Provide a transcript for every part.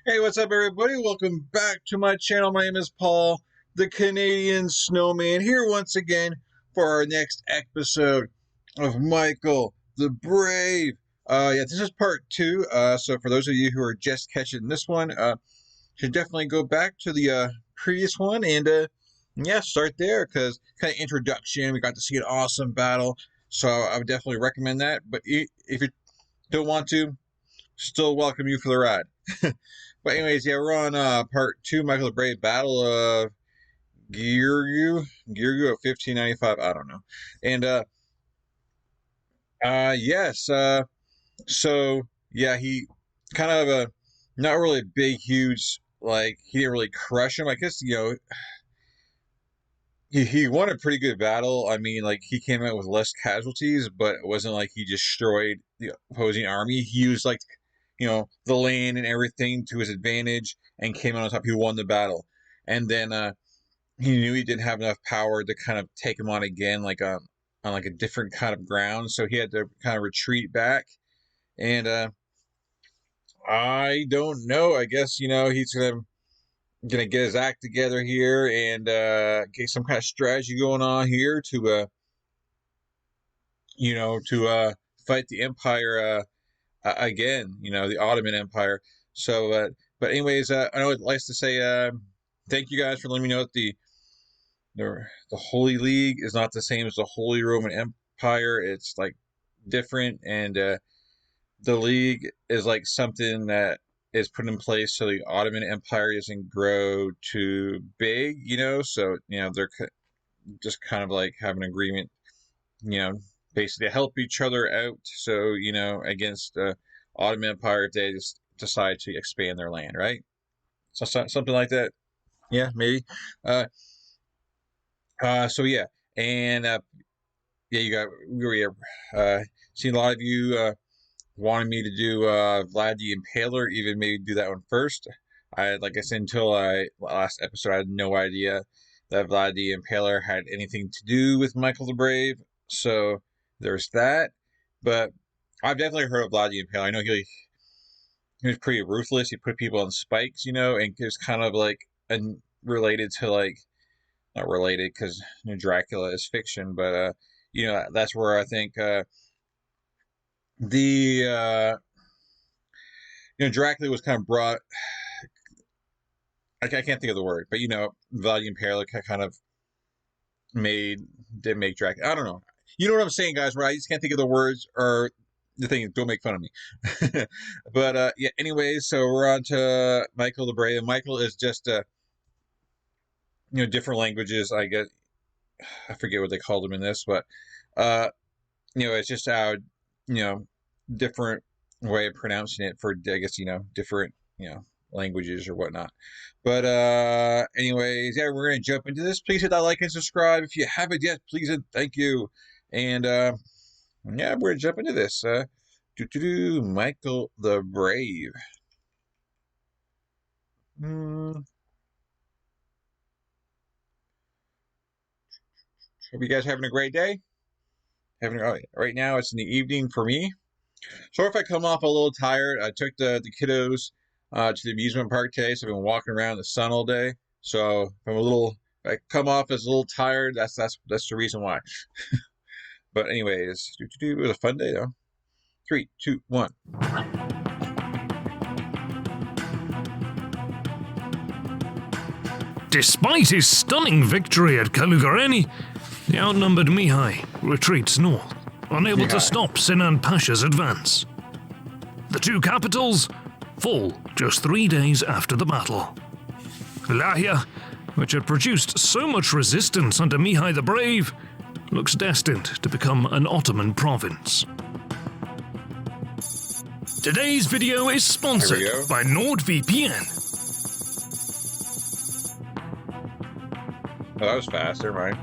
Hey, what's up, everybody? Welcome back to my channel. My name is Paul, the Canadian Snowman, here once again for our next episode of Michael the Brave. This is part two. So for those of you who are just catching this one, should definitely go back to the previous one and start there because kind of introduction. We got to see an awesome battle, so I would definitely recommend that. But if you don't want to, still welcome you for the ride. But anyways, we're on part two, Michael the Brave, Battle of Giurgiu of 1595. I don't know. And he kind of not really a big, huge, like he didn't really crush him. I guess he won a pretty good battle. I mean, like he came out with less casualties, but it wasn't like he destroyed the opposing army. He used like the land and everything to his advantage and came out on top. He won the battle. And then he knew he didn't have enough power to kind of take him on again, like on like a different kind of ground. So he had to kind of retreat back. And I don't know. I guess, he's gonna get his act together here and get some kind of strategy going on here to fight the Empire again, the Ottoman Empire. So, but anyways, I know it likes to say thank you guys for letting me know that the Holy League is not the same as the Holy Roman Empire. It's like different, and the League is like something that is put in place so the Ottoman Empire doesn't grow too big, So they're just kind of like have an agreement, basically help each other out. So, against Ottoman Empire if they just decide to expand their land, right? So something like that. Yeah, maybe. And seen a lot of you wanting me to do Vlad the Impaler, even maybe do that one first. Like I said, until last episode, I had no idea that Vlad the Impaler had anything to do with Michael the Brave. So there's that. But I've definitely heard of Vlad the Impaler. I know he was pretty ruthless. He put people on spikes, and it was kind of like related to like, not related because Dracula is fiction, but that's where I think Dracula was kind of brought. I can't think of the word, but Vlad the Impaler kind of did make Dracula. I don't know. You know what I'm saying, guys, right? I just can't think of the words, or the thing is, don't make fun of me. But anyways, so we're on to Michael the Brave. And Michael is just different languages, I guess. I forget what they called him in this, but it's just how different way of pronouncing it for, I guess, different languages or whatnot. But anyways, we're gonna jump into this. Please hit that like and subscribe if you haven't yet, please, and thank you. And we're gonna jump into this. Michael the Brave. Hope you guys having a great day. Right now it's in the evening for me. So if I come off a little tired, I took the kiddos to the amusement park today, so I've been walking around in the sun all day. So if I come off as a little tired, that's the reason why. But anyways, it was a fun day though. 3, 2, 1. Despite his stunning victory at Kalugareni, the outnumbered Mihai retreats north, unable to stop Sinan Pasha's advance. The two capitals fall just 3 days after the battle. Lahia, which had produced so much resistance under Mihai the Brave, looks destined to become an Ottoman province. Today's video is sponsored by NordVPN. Oh, that was fast. Never mind.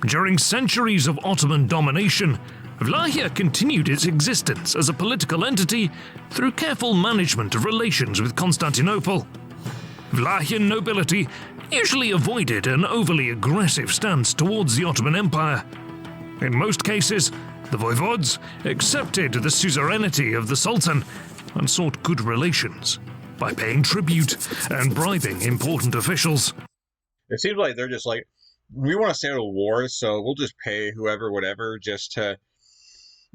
During centuries of Ottoman domination, Vlahia continued its existence as a political entity through careful management of relations with Constantinople. Vlahian nobility usually avoided an overly aggressive stance towards the Ottoman Empire. In most cases, the voivodes accepted the suzerainty of the Sultan and sought good relations by paying tribute and bribing important officials. It seems like they're just like, we want to stay out of war, so we'll just pay whoever, whatever, just to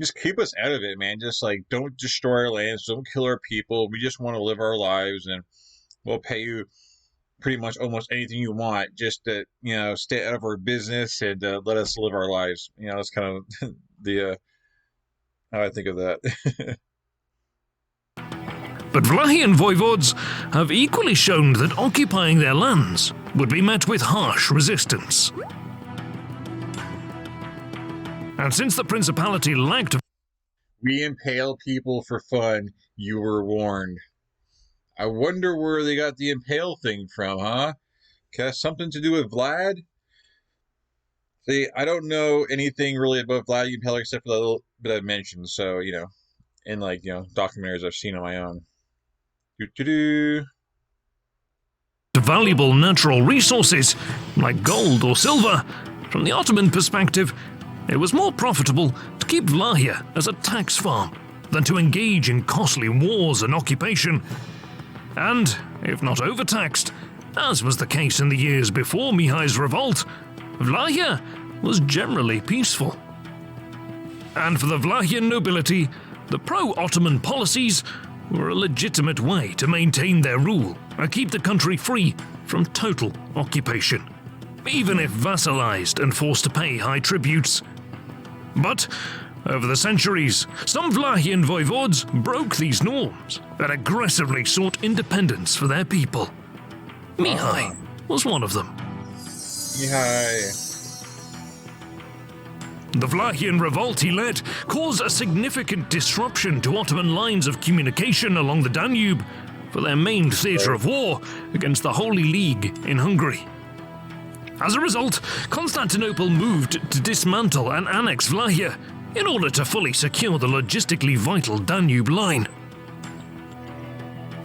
just keep us out of it, man. Just like, don't destroy our lands, don't kill our people. We just want to live our lives, and we'll pay you pretty much almost anything you want, just to, stay out of our business and let us live our lives. That's kind of the how I think of that. But Vlachian voivodes have equally shown that occupying their lands would be met with harsh resistance. And since the principality lacked... We impale people for fun, you were warned. I wonder where they got the impale thing from, huh? Has something to do with Vlad? See, I don't know anything really about Vlad the Impaler except for the little bit I mentioned, so, in documentaries I've seen on my own. Valuable natural resources, like gold or silver. From the Ottoman perspective, it was more profitable to keep Vlachia as a tax farm than to engage in costly wars and occupation. And, if not overtaxed, as was the case in the years before Mihai's revolt, Vlachia was generally peaceful. And for the Vlachian nobility, the pro-Ottoman policies were a legitimate way to maintain their rule and keep the country free from total occupation, even if vassalized and forced to pay high tributes. But over the centuries, some Vlachian voivodes broke these norms and aggressively sought independence for their people. Mihai was one of them. Mihai. The Vlachian revolt he led caused a significant disruption to Ottoman lines of communication along the Danube for their main theatre of war against the Holy League in Hungary. As a result, Constantinople moved to dismantle and annex Vlachia in order to fully secure the logistically vital Danube line.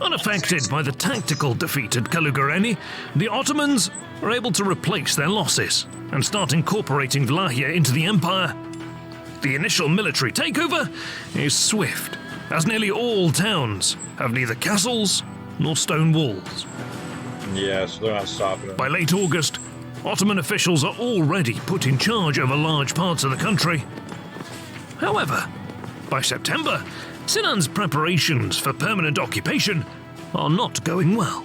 Unaffected by the tactical defeat at Kalugureni, the Ottomans were able to replace their losses and start incorporating Vlachia into the empire. The initial military takeover is swift, as nearly all towns have neither castles nor stone walls. Yes, they're not stopping them. By late August, Ottoman officials are already put in charge over large parts of the country. However, by September, Sinan's preparations for permanent occupation are not going well.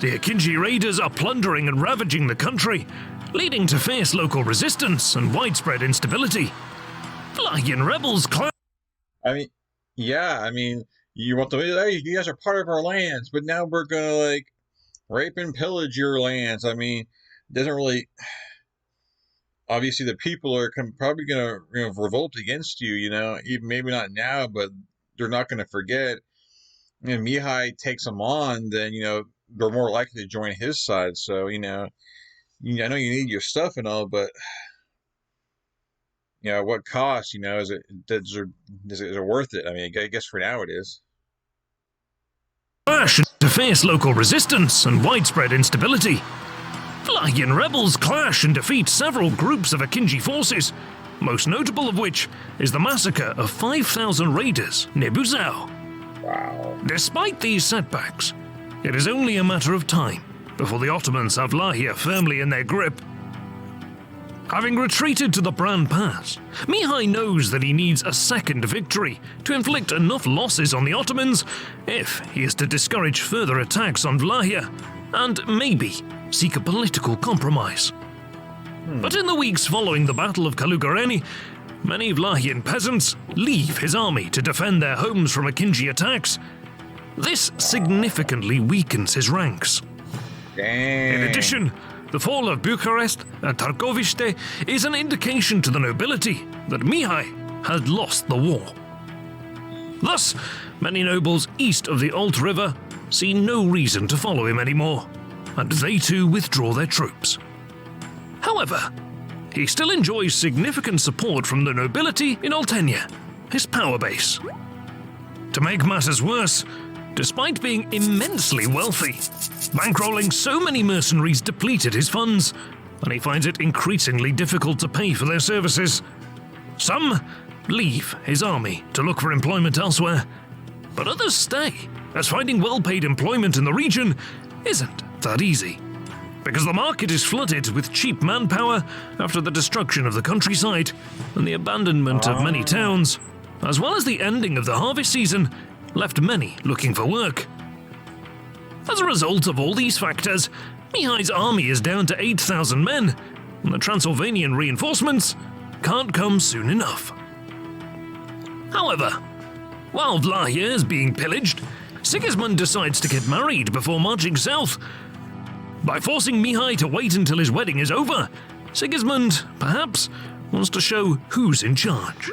The Akinji raiders are plundering and ravaging the country, leading to fierce local resistance and widespread instability. Vlachian rebels you want hey, you guys are part of our lands, but now we're gonna rape and pillage your lands. It doesn't really. Obviously, the people are probably gonna revolt against you. Even maybe not now, but they're not gonna forget. If Mihai takes them on, then they're more likely to join his side. So I know you need your stuff and all, but what cost? Is it worth it? I guess for now it is. Clash to fierce local resistance and widespread instability. Vlachian rebels clash and defeat several groups of Akinji forces, most notable of which is the massacre of 5,000 raiders near Buzău. Wow. Despite these setbacks, it is only a matter of time before the Ottomans have Vlachia firmly in their grip. Having retreated to the Bran Pass, Mihai knows that he needs a second victory to inflict enough losses on the Ottomans if he is to discourage further attacks on Vlachia and maybe seek a political compromise. But in the weeks following the Battle of Kalugureni, many Vlachian peasants leave his army to defend their homes from Akinji attacks. This significantly weakens his ranks. Dang. In addition, the fall of Bucharest and Târgoviște is an indication to the nobility that Mihai had lost the war. Thus, many nobles east of the Olt River see no reason to follow him anymore, and they too withdraw their troops. However, he still enjoys significant support from the nobility in Oltenia, his power base. To make matters worse, despite being immensely wealthy, bankrolling so many mercenaries depleted his funds, and he finds it increasingly difficult to pay for their services. Some leave his army to look for employment elsewhere, but others stay, as finding well-paid employment in the region isn't that easy. Because the market is flooded with cheap manpower after the destruction of the countryside and the abandonment of many towns, as well as the ending of the harvest season, left many looking for work. As a result of all these factors, Mihai's army is down to 8,000 men, and the Transylvanian reinforcements can't come soon enough. However, while Vlahia is being pillaged, Sigismund decides to get married before marching south. By forcing Mihai to wait until his wedding is over, Sigismund, perhaps, wants to show who's in charge.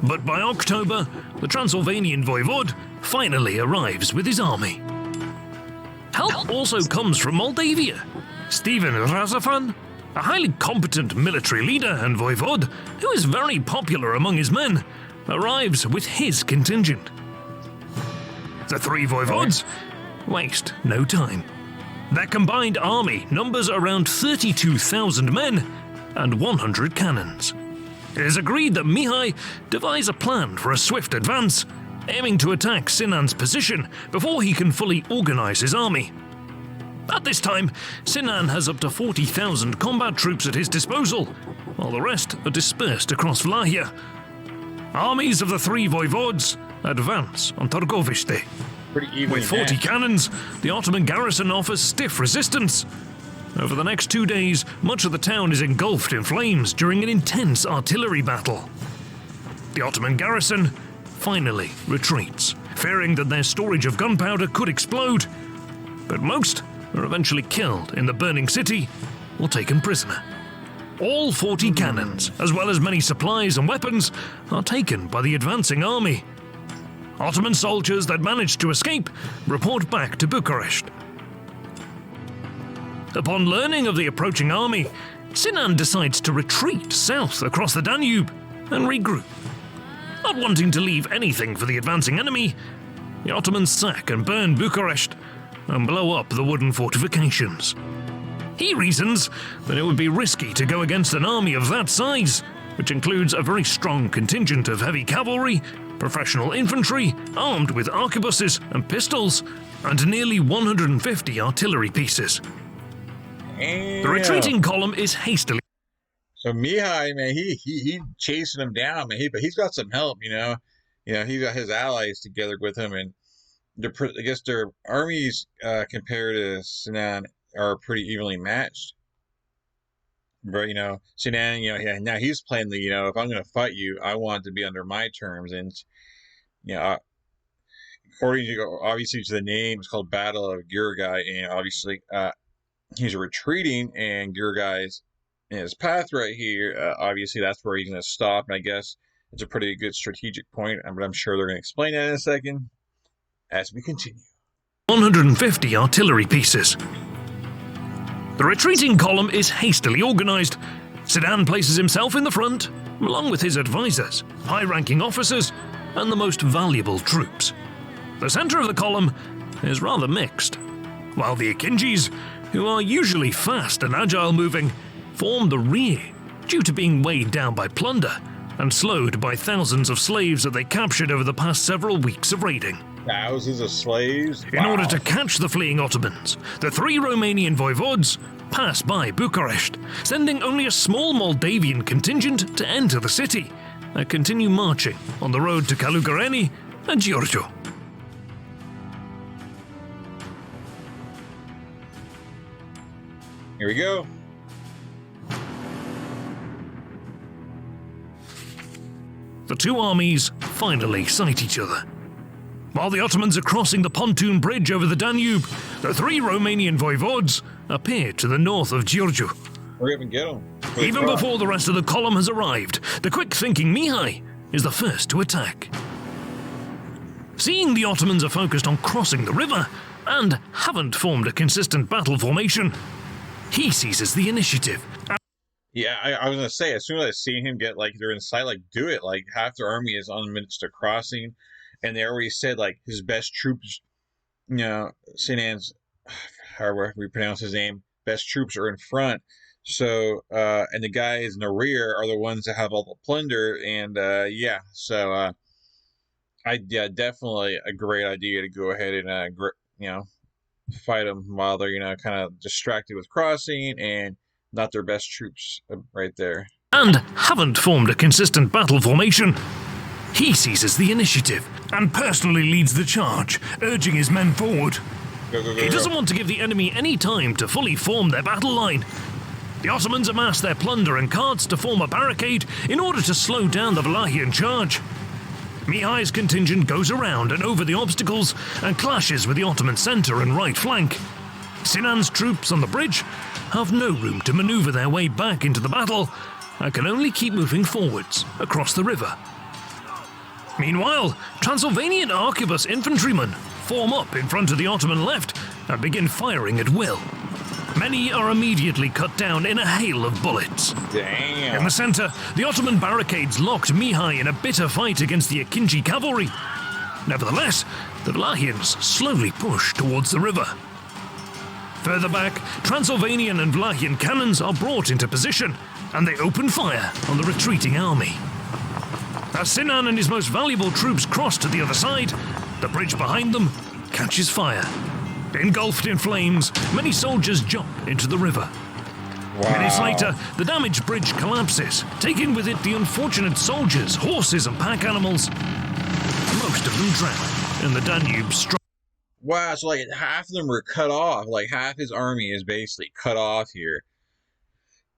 But by October, the Transylvanian voivode finally arrives with his army. Help also comes from Moldavia. Stephen Razafan, a highly competent military leader and voivode who is very popular among his men, arrives with his contingent. The three voivodes waste no time. Their combined army numbers around 32,000 men and 100 cannons. It is agreed that Mihai devise a plan for a swift advance, aiming to attack Sinan's position before he can fully organize his army. At this time, Sinan has up to 40,000 combat troops at his disposal, while the rest are dispersed across Vlahia. Armies of the three voivodes advance on Târgoviște. With 40 cannons, the Ottoman garrison offers stiff resistance. Over the next 2 days, much of the town is engulfed in flames during an intense artillery battle. The Ottoman garrison finally retreats, fearing that their storage of gunpowder could explode. But most are eventually killed in the burning city or taken prisoner. All 40 cannons, as well as many supplies and weapons, are taken by the advancing army. Ottoman soldiers that managed to escape report back to Bucharest. Upon learning of the approaching army, Sinan decides to retreat south across the Danube and regroup. Not wanting to leave anything for the advancing enemy, the Ottomans sack and burn Bucharest and blow up the wooden fortifications. He reasons that it would be risky to go against an army of that size, which includes a very strong contingent of heavy cavalry, professional infantry, armed with arquebuses and pistols, and nearly 150 artillery pieces. The retreating column is hastily... So Mihai, man, he chasing him down, man. But he's got some help, you know. He's got his allies together with him, and I guess their armies compared to Sinan are pretty evenly matched. But Sinan, now he's playing the, if I'm going to fight you, I want it to be under my terms, and according to obviously to the name, it's called Battle of Giurgiu, and obviously he's retreating, and Giurgiu's in his path right here. Obviously, that's where he's going to stop, and I guess it's a pretty good strategic point, but I'm sure they're going to explain that in a second as we continue. 150 artillery pieces. The retreating column is hastily organized. Sinan places himself in the front, along with his advisors, high-ranking officers, and the most valuable troops. The center of the column is rather mixed, while the Akinjis, who are usually fast and agile-moving, form the rear due to being weighed down by plunder and slowed by thousands of slaves that they captured over the past several weeks of raiding. Thousands of slaves? In order to catch the fleeing Ottomans, the three Romanian voivodes pass by Bucharest, sending only a small Moldavian contingent to enter the city and continue marching on the road to Calugăreni and Giurgiu. Here we go. The two armies finally sight each other. While the Ottomans are crossing the pontoon bridge over the Danube, the three Romanian voivodes appear to the north of Giurgiu. Hurry up and get them. Even before the rest of the column has arrived, the quick-thinking Mihai is the first to attack. Seeing the Ottomans are focused on crossing the river and haven't formed a consistent battle formation, he seizes the initiative. Yeah, I was going to say, as soon as I see him get, they're in sight, do it. Half their army is on minutes to crossing, and they already said, his best troops, Sinan's, however we pronounce his name, best troops are in front. So, and the guys in the rear are the ones that have all the plunder, and, Yeah, definitely a great idea to go ahead and fight them while they're kind of distracted with crossing and not their best troops right there. And haven't formed a consistent battle formation. He seizes the initiative and personally leads the charge, urging his men forward. He doesn't want to give the enemy any time to fully form their battle line. The Ottomans amass their plunder and carts to form a barricade in order to slow down the Wallachian charge. Mihai's contingent goes around and over the obstacles and clashes with the Ottoman centre and right flank. Sinan's troops on the bridge have no room to manoeuvre their way back into the battle and can only keep moving forwards across the river. Meanwhile, Transylvanian arquebus infantrymen form up in front of the Ottoman left and begin firing at will. Many are immediately cut down in a hail of bullets. Damn. In the centre, the Ottoman barricades locked Mihai in a bitter fight against the Akinji cavalry. Nevertheless, the Wallachians slowly push towards the river. Further back, Transylvanian and Wallachian cannons are brought into position, and they open fire on the retreating army. As Sinan and his most valuable troops cross to the other side, the bridge behind them catches fire. Engulfed in flames, many soldiers jump into the river. Wow. Minutes later, the damaged bridge collapses, taking with it the unfortunate soldiers, horses, and pack animals. Most of them drown in the Danube's strong. Wow, so like half of them were cut off. Like half his army is basically cut off here.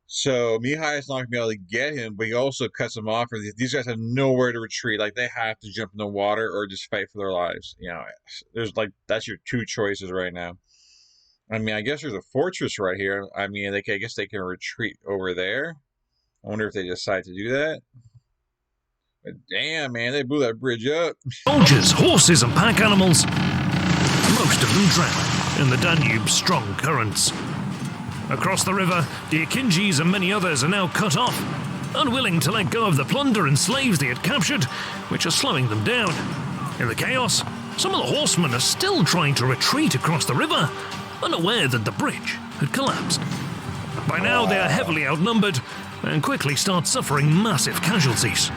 So Mihai is not going to be able to get him, but he also cuts them off. These guys have nowhere to retreat. Like they have to jump in the water or just fight for their lives. There's like that's your two choices right now. I mean, I guess there's a fortress right here. I mean, I guess they can retreat over there. I wonder if they decide to do that. But damn, man, they blew that bridge up. Soldiers, horses, and pack animals. Most of them drown in the Danube's strong currents. Across the river, the Akinjis and many others are now cut off, unwilling to let go of the plunder and slaves they had captured, which are slowing them down. In the chaos, some of the horsemen are still trying to retreat across the river, unaware that the bridge had collapsed. By now, they are heavily outnumbered and quickly start suffering massive casualties.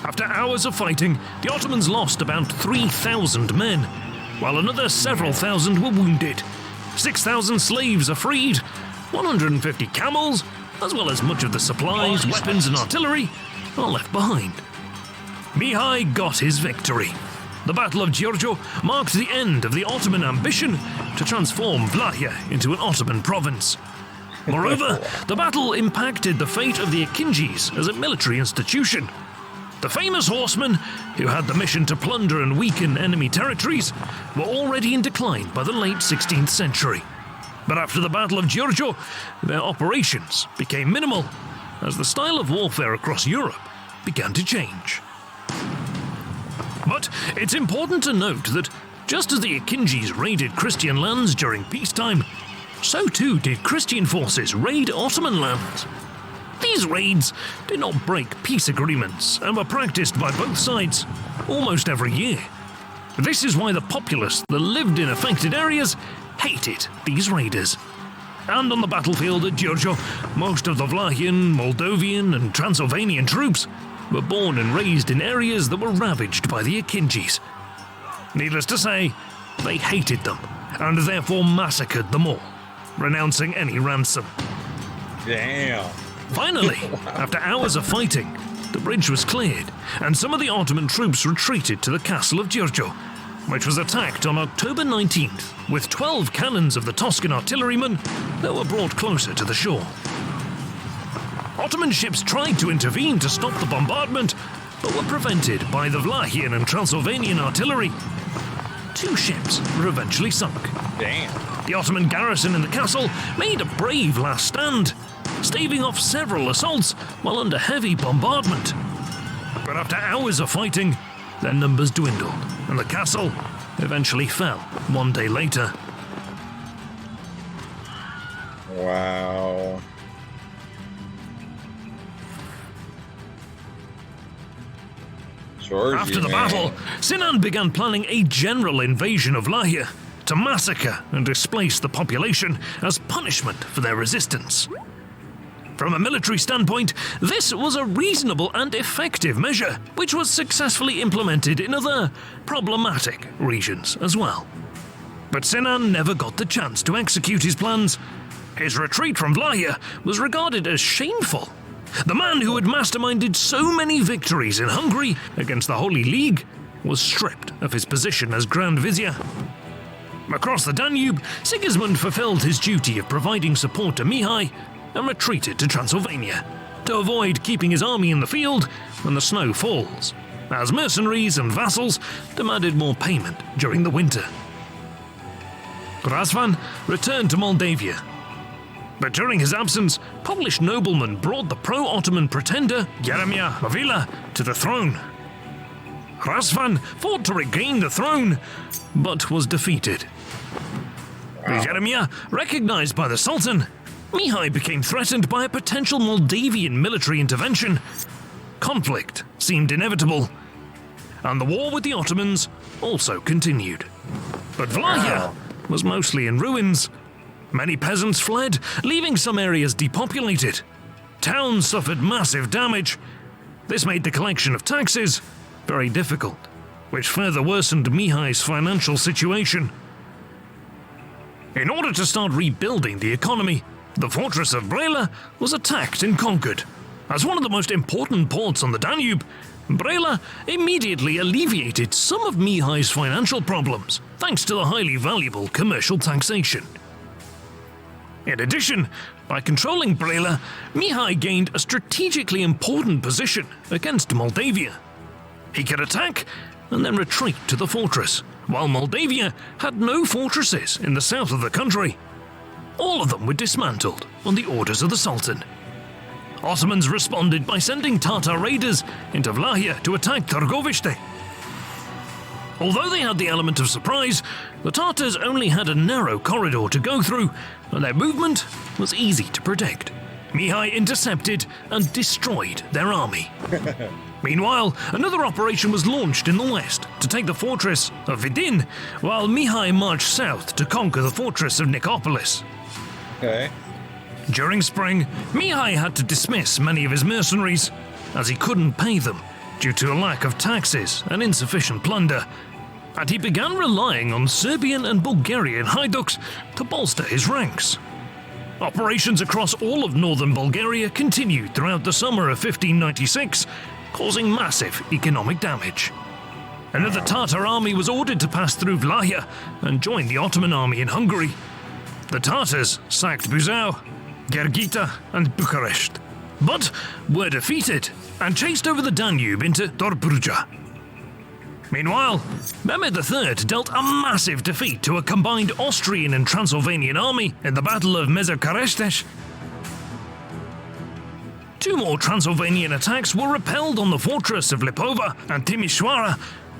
After hours of fighting, the Ottomans lost about 3,000 men, while another several thousand were wounded. 6,000 slaves are freed, 150 camels, as well as much of the supplies, weapons, and artillery, are left behind. Mihai got his victory. The Battle of Giurgiu marked the end of the Ottoman ambition to transform Wallachia into an Ottoman province. Moreover, the battle impacted the fate of the Akinjis as a military institution. The famous horsemen, who had the mission to plunder and weaken enemy territories, were already in decline by the late 16th century. But after the Battle of Giurgiu, their operations became minimal, as the style of warfare across Europe began to change. But it's important to note that just as the Akinjis raided Christian lands during peacetime, so too did Christian forces raid Ottoman lands. These raids did not break peace agreements and were practiced by both sides almost every year. This is why the populace that lived in affected areas hated these raiders. And on the battlefield at Giurgiu, most of the Wallachian, Moldovan, and Transylvanian troops were born and raised in areas that were ravaged by the Akinjis. Needless to say, they hated them and therefore massacred them all, renouncing any ransom. Damn. Finally, after hours of fighting, the bridge was cleared, and some of the Ottoman troops retreated to the castle of Giurgiu, which was attacked on October 19th, with 12 cannons of the Toscan artillerymen that were brought closer to the shore. Ottoman ships tried to intervene to stop the bombardment, but were prevented by the Wallachian and Transylvanian artillery. 2 ships were eventually sunk. Damn. The Ottoman garrison in the castle made a brave last stand, staving off several assaults while under heavy bombardment. But after hours of fighting, their numbers dwindled, and the castle eventually fell 1 day later. Wow. Giurgiu, After the man. battle, Sinan began planning a general invasion of Wallachia to massacre and displace the population as punishment for their resistance. From a military standpoint, this was a reasonable and effective measure, which was successfully implemented in other problematic regions as well. But Sinan never got the chance to execute his plans. His retreat from Vlahia was regarded as shameful. The man who had masterminded so many victories in Hungary against the Holy League was stripped of his position as Grand Vizier. Across the Danube, Sigismund fulfilled his duty of providing support to Mihai and retreated to Transylvania to avoid keeping his army in the field when the snow falls, as mercenaries and vassals demanded more payment during the winter. Razvan returned to Moldavia, but during his absence, Polish noblemen brought the pro-Ottoman pretender Jeremiah Avila to the throne. Razvan fought to regain the throne, but was defeated. With Jeremiah recognized by the Sultan, Mihai became threatened by a potential Moldavian military intervention. Conflict seemed inevitable, and the war with the Ottomans also continued. But Vlahia was mostly in ruins. Many peasants fled, leaving some areas depopulated. Towns suffered massive damage. This made the collection of taxes very difficult, which further worsened Mihai's financial situation. In order to start rebuilding the economy, the fortress of Brela was attacked and conquered. As one of the most important ports on the Danube, Brela immediately alleviated some of Mihai's financial problems, thanks to the highly valuable commercial taxation. In addition, by controlling Brela, Mihai gained a strategically important position against Moldavia. He could attack and then retreat to the fortress, while Moldavia had no fortresses in the south of the country. All of them were dismantled on the orders of the Sultan. Ottomans responded by sending Tatar raiders into Vlahia to attack Târgoviște. Although they had the element of surprise, the Tatars only had a narrow corridor to go through, and their movement was easy to predict. Mihai intercepted and destroyed their army. Meanwhile, another operation was launched in the west to take the fortress of Vidin, while Mihai marched south to conquer the fortress of Nicopolis. Okay. During spring, Mihai had to dismiss many of his mercenaries, as he couldn't pay them due to a lack of taxes and insufficient plunder, and he began relying on Serbian and Bulgarian haiduks to bolster his ranks. Operations across all of northern Bulgaria continued throughout the summer of 1596, causing massive economic damage. Another Tatar army was ordered to pass through Vlahia and join the Ottoman army in Hungary. The Tatars sacked Buzău, Gherghita and Bucharest, but were defeated and chased over the Danube into Dobruja. Meanwhile, Mehmed III dealt a massive defeat to a combined Austrian and Transylvanian army in the Battle of Mezőkeresztes. Two more Transylvanian attacks were repelled on the fortress of Lipova and Timișoara,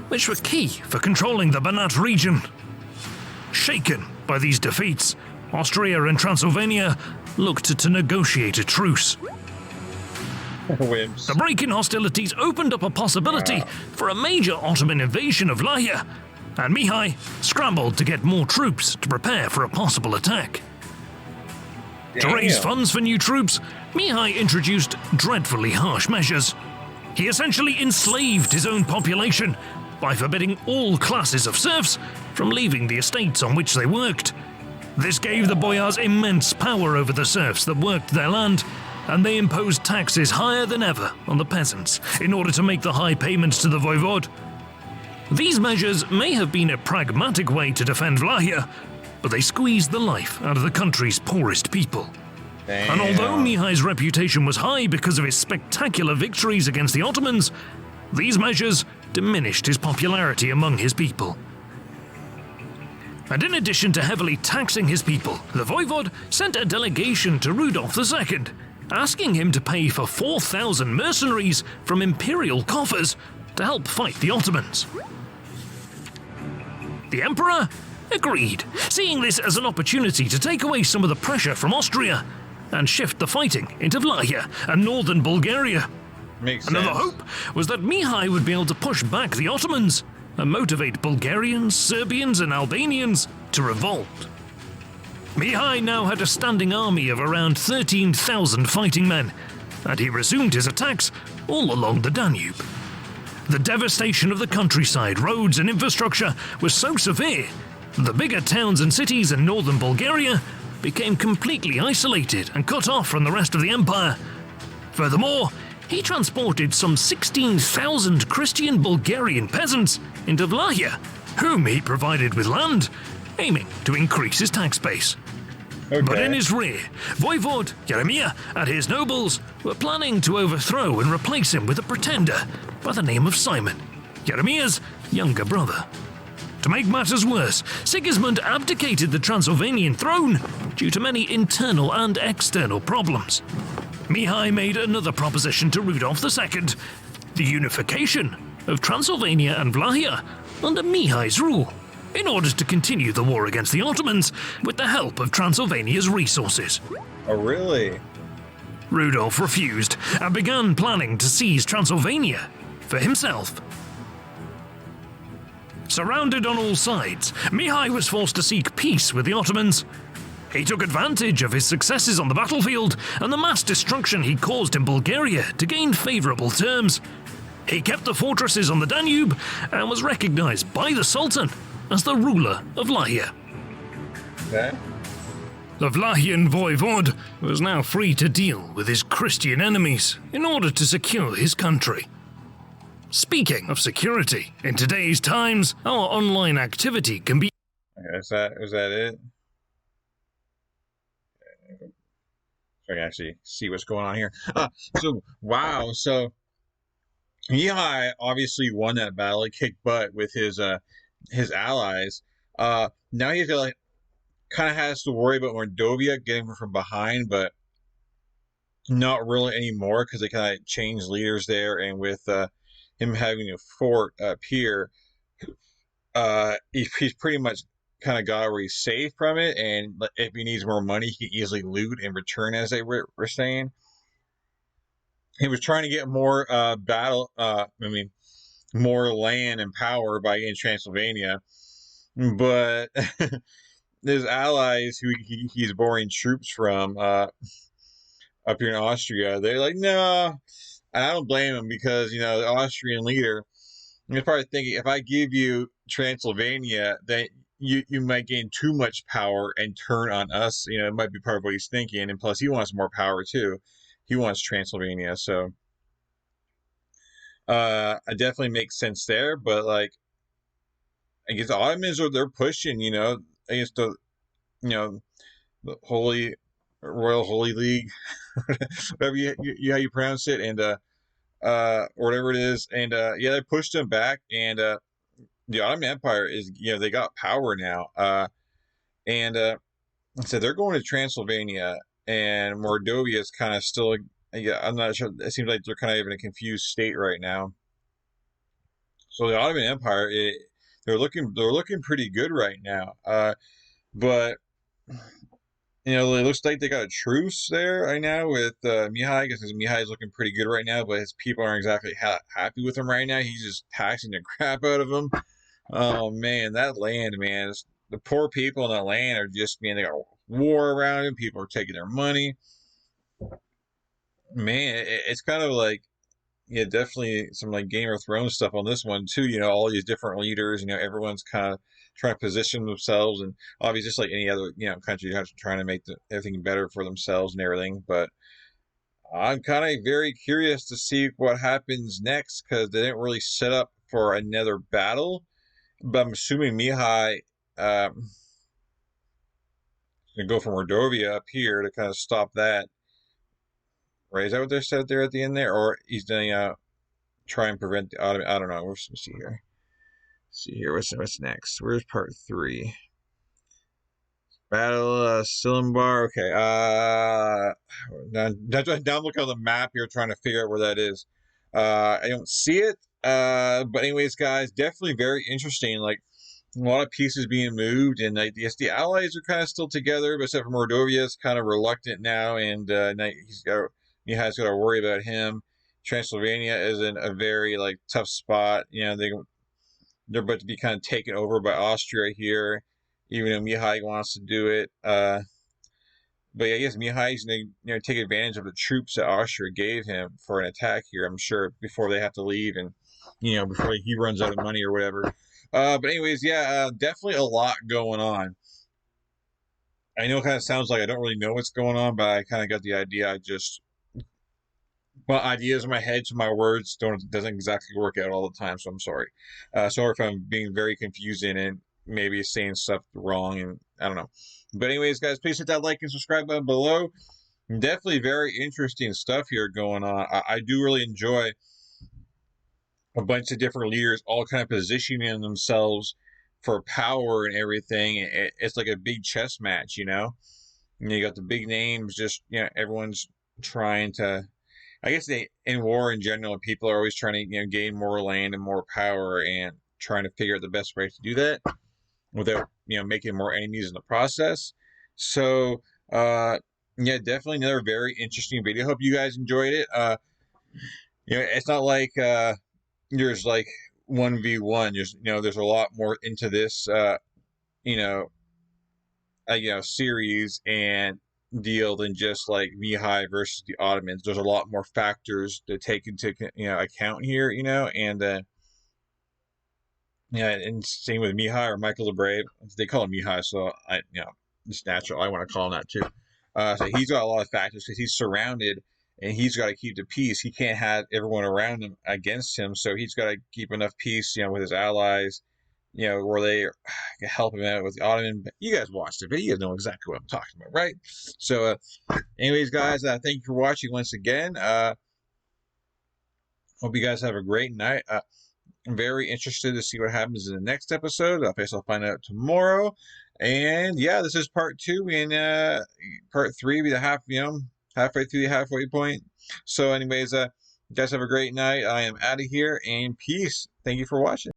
which were key for controlling the Banat region. Shaken by these defeats, Austria and Transylvania looked to negotiate a truce. Wimps. The break in hostilities opened up a possibility for a major Ottoman invasion of Vlahia, and Mihai scrambled to get more troops to prepare for a possible attack. To raise funds for new troops, Mihai introduced dreadfully harsh measures. He essentially enslaved his own population by forbidding all classes of serfs from leaving the estates on which they worked. This gave the boyars immense power over the serfs that worked their land, and they imposed taxes higher than ever on the peasants in order to make the high payments to the voivode. These measures may have been a pragmatic way to defend Vlahia, but they squeezed the life out of the country's poorest people. Damn. And although Mihai's reputation was high because of his spectacular victories against the Ottomans, these measures diminished his popularity among his people. And in addition to heavily taxing his people, the voivode sent a delegation to Rudolf II, asking him to pay for 4,000 mercenaries from imperial coffers to help fight the Ottomans. The emperor agreed, seeing this as an opportunity to take away some of the pressure from Austria and shift the fighting into Vlahia and northern Bulgaria. Makes Another sense. hope was that Mihai would be able to push back the Ottomans and motivate Bulgarians, Serbians and Albanians to revolt. Mihai now had a standing army of around 13,000 fighting men, and he resumed his attacks all along the Danube. The devastation of the countryside, roads and infrastructure was so severe that the bigger towns and cities in northern Bulgaria became completely isolated and cut off from the rest of the empire. Furthermore, he transported some 16,000 Christian Bulgarian peasants into Vlahia, whom he provided with land, aiming to increase his tax base. Okay. But in his rear, Voivod Jeremiah and his nobles were planning to overthrow and replace him with a pretender by the name of Simon, Jeremiah's younger brother. To make matters worse, Sigismund abdicated the Transylvanian throne due to many internal and external problems. Mihai made another proposition to Rudolf II, the unification of Transylvania and Vlahia under Mihai's rule, in order to continue the war against the Ottomans with the help of Transylvania's resources. Oh, really? Rudolf refused and began planning to seize Transylvania for himself. Surrounded on all sides, Mihai was forced to seek peace with the Ottomans. He took advantage of his successes on the battlefield and the mass destruction he caused in Bulgaria to gain favourable terms. He kept the fortresses on the Danube and was recognized by the Sultan as the ruler of Vlahia. Okay. The Vlahian voivod was now free to deal with his Christian enemies in order to secure his country. Speaking of security, in today's times, our online activity can be... Okay, is that it? So I can actually see what's going on here. Wow. So Mihai obviously won that battle. He kicked butt with his allies. Now he's got kind of has to worry about Mordovia getting from behind, but not really anymore because they kind of changed leaders there, and with him having a fort up here, he's pretty much kind of got where he's safe from it, and if he needs more money, he can easily loot and return, as they were saying. He was trying to get more more land and power by getting Transylvania, but his allies, who he's borrowing troops from up here in Austria, they're like, no. And I don't blame him, because the Austrian leader is probably thinking, if I give you Transylvania, then you might gain too much power and turn on us. It might be part of what he's thinking, and plus he wants more power too. He wants Transylvania, so it definitely makes sense there. But I guess the Ottomans they're pushing, against the the Royal Holy League, whatever how you pronounce it, and or whatever it is, and yeah, they pushed them back, and the Ottoman Empire is they got power now, and so they're going to Transylvania, and Mordovia is kind of still, I'm not sure. It seems like they're kind of in a confused state right now. So the Ottoman Empire, they're looking pretty good right now, but it looks like they got a truce there right now with Mihai, because Mihai is looking pretty good right now, but his people aren't exactly happy with him right now. He's just taxing the crap out of them. Oh man, that land, man, the poor people in that land are just, they got war around them. People are taking their money. Man, it's kind of definitely some Game of Thrones stuff on this one too. All these different leaders. Everyone's kind of trying to position themselves, and obviously, just like any other country, trying to make everything better for themselves and everything. But I'm kind of very curious to see what happens next, because they didn't really set up for another battle. But I'm assuming Mihai gonna go from Mordovia up here to kind of stop that. Right? Is that what they said there at the end there, or he's gonna try and prevent the Ottoman? I don't know. Let's see here. What's next? Where's part 3? Battle Silimbar. Okay. Now I'm looking on the map here, trying to figure out where that is. I don't see it. But anyways, guys, definitely very interesting. A lot of pieces being moved, and yes, the allies are kind of still together, but except for Mordovia is kind of reluctant now, and Mihai's got to worry about him. Transylvania is in a very tough spot. They're about to be kind of taken over by Austria here, even though Mihai wants to do it. But yeah, I guess Mihai's gonna take advantage of the troops that Austria gave him for an attack here. I'm sure before they have to leave, and before he runs out of money or whatever. But anyways, yeah, definitely a lot going on. I know it kind of sounds like I don't really know what's going on, but I kind of got the idea. Well, ideas in my head, so my words doesn't exactly work out all the time. So I'm sorry. Sorry if I'm being very confusing and maybe saying stuff wrong, and I don't know. But anyways, guys, please hit that like and subscribe button below. Definitely very interesting stuff here going on. I do really enjoy a bunch of different leaders all kind of positioning themselves for power and everything. It's like a big chess match, And you got the big names, just everyone's trying to. I guess in war in general, people are always trying to gain more land and more power, and trying to figure out the best way to do that without making more enemies in the process. So yeah, definitely another very interesting video. Hope you guys enjoyed it. It's not like there's like 1v1. There's a lot more into this you know series and deal than just like Mihai versus the Ottomans. There's a lot more factors to take into account here, and yeah, and same with Mihai or Michael the Brave. They call him Mihai, so it's natural. I want to call him that too. So he's got a lot of factors because he's surrounded and he's got to keep the peace. He can't have everyone around him against him, so he's got to keep enough peace, with his allies, where they can help him out with the Ottoman. But you guys watched the video, you guys know exactly what I'm talking about, right? So, anyways, guys, thank you for watching once again. Hope you guys have a great night. I'm very interested to see what happens in the next episode. I guess I'll find out tomorrow. And yeah, this is part 2, and part 3 be the halfway through the halfway point. So, anyways, you guys have a great night. I am out of here, and peace. Thank you for watching.